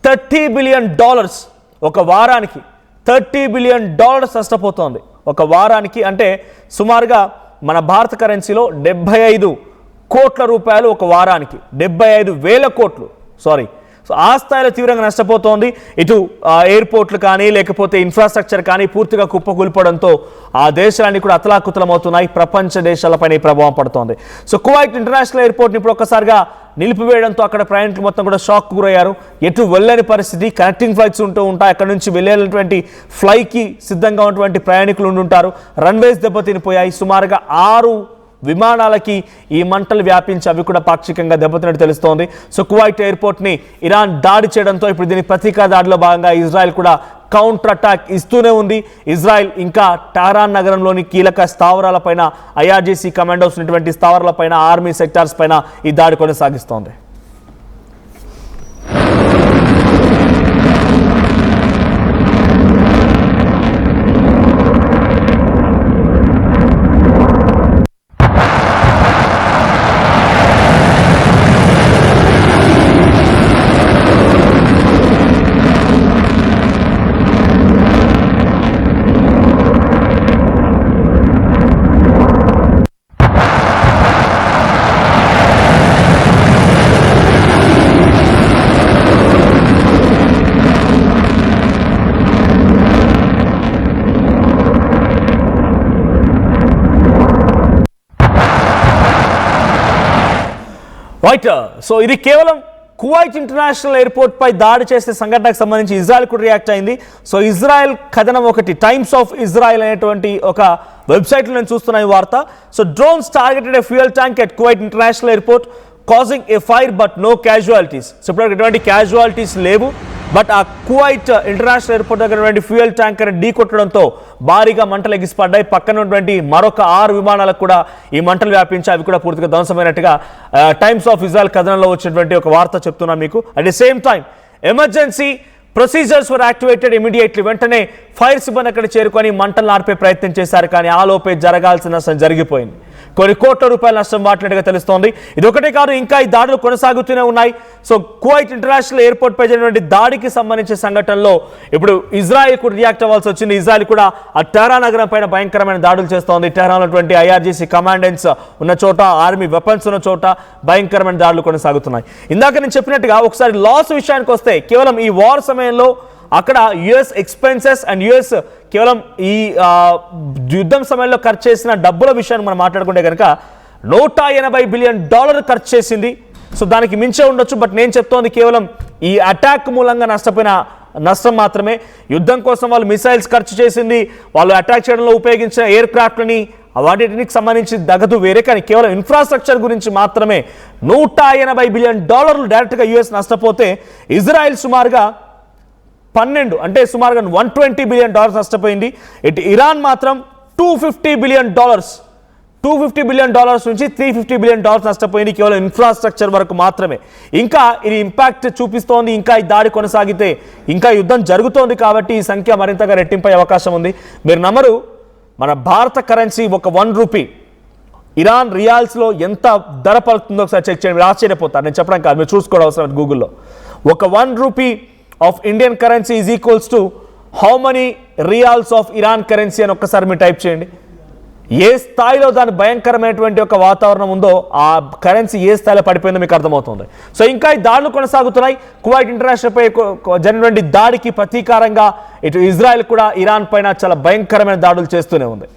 $30 billion ఒక వారానికి. $30 billion నష్టపోతోంది ఒక వారానికి. అంటే సుమారుగా మన భారత కరెన్సీలో 75 కోట్ల రూపాయలు ఒక వారానికి, 75,000 కోట్లు సో ఆ స్థాయిలో తీవ్రంగా నష్టపోతోంది. ఇటు ఎయిర్పోర్ట్లు కానీ లేకపోతే ఇన్ఫ్రాస్ట్రక్చర్ కానీ పూర్తిగా కుప్పకూలిపోవడంతో ఆ దేశాలన్నీ కూడా అతలాకుతలమవుతున్నాయి. ప్రపంచ దేశాలపైన ఈ ప్రభావం పడుతోంది. సో కువైట్ ఇంటర్నేషనల్ ఎయిర్పోర్ట్ని ఇప్పుడు ఒక్కసారిగా నిలిపివేయడంతో అక్కడ ప్రయాణికులు మొత్తం కూడా షాక్ గురయ్యారు. ఎటు వెళ్ళని పరిస్థితి. కనెక్టింగ్ ఫ్లైట్స్ ఉంటూ ఉంటాయి. అక్కడ నుంచి వెళ్ళేటువంటి ఫ్లైకి సిద్ధంగా ఉన్నటువంటి ప్రయాణికులు ఉండుంటారు. రన్వేస్ దెబ్బతినిపోయాయి. సుమారుగా 6 విమానాలకి ఈ మంటలు వ్యాపించి అవి కూడా పాక్షికంగా దెబ్బతిన్నట్టు తెలుస్తోంది. సో కువైట్ ఎయిర్పోర్ట్ని ఇరాన్ దాడి చేయడంతో ఇప్పుడు దీని ప్రతీకార దాడిలో భాగంగా ఇజ్రాయెల్ కూడా కౌంటర్ అటాక్ ఇస్తూనే ఉంది. ఇజ్రాయెల్ ఇంకా టెహరాన్ నగరంలోని కీలక స్థావరాలపైన, ఐఆర్జీసీ కమాండోస్ ఉన్నటువంటి స్థావరాలపైన, ఆర్మీ సెక్టార్స్ పైన ఈ దాడి కొనసాగిస్తోంది. రైట్. సో ఇది కేవలం కువైట్ ఇంటర్నేషనల్ ఎయిర్పోర్ట్ పై దాడి చేసే సంఘటనకు సంబంధించి ఇజ్రాయెల్ కూడా రియాక్ట్ అయింది. సో ఇజ్రాయెల్ కథనం ఒకటి, టైమ్స్ ఆఫ్ ఇజ్రాయెల్ అనేటువంటి ఒక వెబ్సైట్లో నేను చూస్తున్న ఈ వార్త. So drones targeted a fuel tank at Kuwait international airport causing a fire but no casualties. So ఇప్పుడు ఎటువంటి క్యాజువాలిటీస్ లేవు. బట్ ఆ కువైట్ ఇంటర్నేషనల్ ఎయిర్పోర్ట్ దగ్గర ఫ్యూయల్ ట్యాంకర్ ఢీ కొట్టడంతో భారీగా మంటలు ఎగిసిపడ్డాయి. పక్కన ఉన్నటువంటి మరొక 6 విమానాలకు కూడా ఈ మంటలు వ్యాపించి అవి కూడా పూర్తిగా ధ్వంసమైనట్టుగా టైమ్స్ ఆఫ్ ఇజ్రాయెల్ కథనంలో వచ్చినటువంటి ఒక వార్త చెప్తున్నాను మీకు. At the same time emergency procedures were activated immediately. వెంటనే ఫైర్ సిబ్బంది అక్కడ చేరుకొని మంటలు ఆర్పే ప్రయత్నం చేశారు. కానీ ఆ లోపే జరగాల్సిన నష్టం జరిగిపోయింది. కొన్ని కోట్ల రూపాయల నష్టం వాటినట్టుగా తెలుస్తోంది. ఇది ఒకటే కాదు, ఇంకా ఈ దాడులు కొనసాగుతూనే ఉన్నాయి. సో కువైట్ ఇంటర్నేషనల్ ఎయిర్పోర్ట్ పై జరిగినటువంటి దాడికి సంబంధించిన సంఘటనలో ఇప్పుడు ఇజ్రాయెల్ కూడా రియాక్ట్ అవ్వాల్సి వచ్చింది. ఇజ్రాయెల్ కూడా ఆ టెహరాన్ నగరం పైన భయంకరమైన దాడులు చేస్తోంది. టెహరాన్ ఉన్నటువంటి ఐఆర్జీసీ కమాండెంట్స్ ఉన్న చోట, ఆర్మీ వెపన్స్ ఉన్న చోట భయంకరమైన దాడులు కొనసాగుతున్నాయి. ఇందాక నేను చెప్పినట్టుగా ఒకసారి లాస్ విషయానికి వస్తే, కేవలం ఈ వార్ సమయంలో అక్కడ యుఎస్ ఎక్స్పెన్సెస్ అండ్ యుఎస్ కేవలం ఈ యుద్ధం సమయంలో ఖర్చు చేసిన డబ్బుల విషయాన్ని మనం మాట్లాడుకుంటే కనుక $180 బిలియన్ ఖర్చు చేసింది. సో దానికి మించే ఉండొచ్చు. బట్ నేను చెప్తోంది కేవలం ఈ అటాక్ మూలంగా నష్టపోయిన నష్టం మాత్రమే. యుద్ధం కోసం వాళ్ళు మిసైల్స్ ఖర్చు చేసింది, వాళ్ళు అటాక్ చేయడంలో ఉపయోగించిన ఎయిర్ క్రాఫ్ట్లని, వాటికి సంబంధించి దగదు వేరే. కానీ కేవలం ఇన్ఫ్రాస్ట్రక్చర్ గురించి మాత్రమే $180 బిలియన్ డైరెక్ట్గా యుఎస్ నష్టపోతే ఇజ్రాయెల్ సుమారుగా 12 అంటే సుమారుగా $120 బిలియన్ నష్టపోయింది. ఇటు ఇరాన్ మాత్రం $250 బిలియన్ $250 బిలియన్ నుంచి $350 బిలియన్ నష్టపోయింది కేవలం ఇన్ఫ్రాస్ట్రక్చర్ వరకు మాత్రమే. ఇంకా ఇది ఇంపాక్ట్ చూపిస్తోంది. ఇంకా ఈ దాడి కొనసాగితే ఇంకా యుద్ధం జరుగుతోంది కాబట్టి ఈ సంఖ్య మరింతగా రెట్టింపే అవకాశం ఉంది. మీరు నమ్మరు, మన భారత కరెన్సీ ఒక ₹1 ఇరాన్ రియాల్స్లో ఎంత ధర పలుకుతుందో ఒకసారి చెక్ చేయండి. మీరు ఆశ్చర్యపోతారు. నేను చెప్పడం కాదు, మీరు చూసుకోవడం అవసరం. గూగుల్లో ఒక ₹1 of Indian currency is equals to how many riyals of Iran currency అని ఒక్కసారి మీరు టైప్ చేయండి. ఏ స్థాయిలో దాని భయంకరమైనటువంటి ఒక వాతావరణం ఉందో, ఆ కరెన్సీ ఏ స్థాయిలో పడిపోయిందో మీకు అర్థమవుతుంది. సో ఇంకా ఈ దాడులు కొనసాగుతున్నాయి. కువైట్ ఇంటర్నేషనల్ పై జరిగినటువంటి దాడికి ప్రతీకారంగా ఇటు ఇజ్రాయెల్ కూడా ఇరాన్ పైన చాలా భయంకరమైన దాడులు చేస్తూనే ఉంది.